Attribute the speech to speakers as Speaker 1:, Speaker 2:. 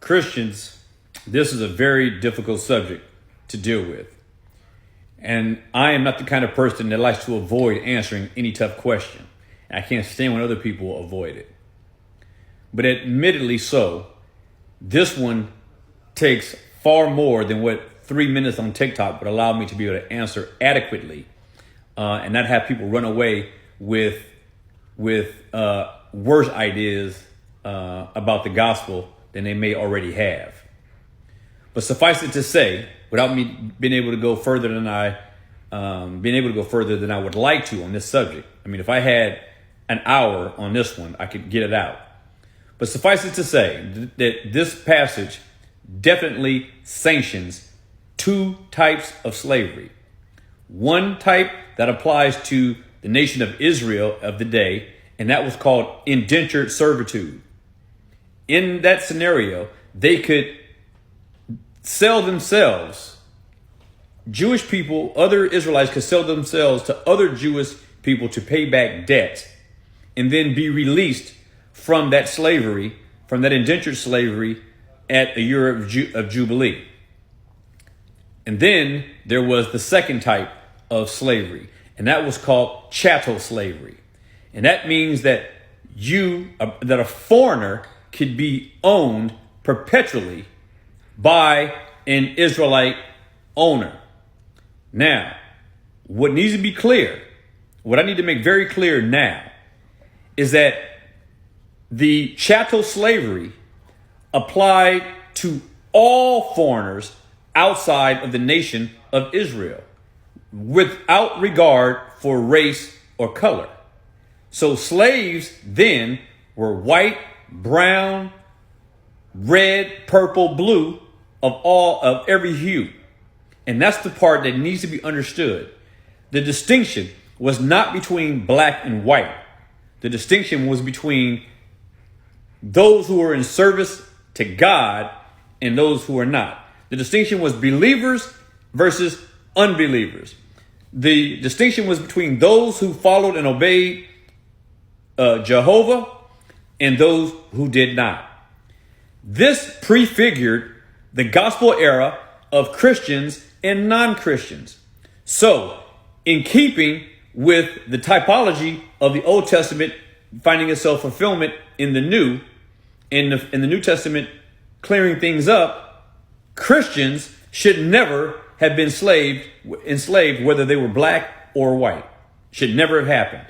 Speaker 1: Christians, this is a very difficult subject to deal with. And I am not the kind of person that likes to avoid answering any tough question. I can't stand when other people avoid it. But admittedly so, this one takes far more than what 3 minutes on TikTok would allow me to be able to answer adequately, and not have people run away with worse ideas about the gospel than they may already have. But suffice it to say, without me being able to go further than I would like to on this subject. I mean, if I had an hour on this one, I could get it out. But suffice it to say that this passage definitely sanctions two types of slavery. One type that applies to the nation of Israel of the day, and that was called indentured servitude. In that scenario, they could sell themselves. Jewish people, other Israelites could sell themselves to other Jewish people to pay back debt and then be released from that slavery, from that indentured slavery at the year of Jubilee. And then there was the second type of slavery, and that was called chattel slavery. And that means that that a foreigner could be owned perpetually by an Israelite owner. Now, what needs to be clear, what I need to make very clear now, is that the chattel slavery applied to all foreigners outside of the nation of Israel, without regard for race or color. So slaves then were white, brown, red, purple, blue, of every hue. And that's the part that needs to be understood. The distinction was not between black and white. The distinction was between those who were in service to God and those who are not. The distinction was believers versus unbelievers. The distinction was between those who followed and obeyed Jehovah and those who did not. This prefigured the gospel era of Christians and non-Christians. So, in keeping with the typology of the Old Testament finding itself fulfillment in the New, in the New Testament clearing things up, Christians should never have been enslaved, whether they were black or white. Should never have happened.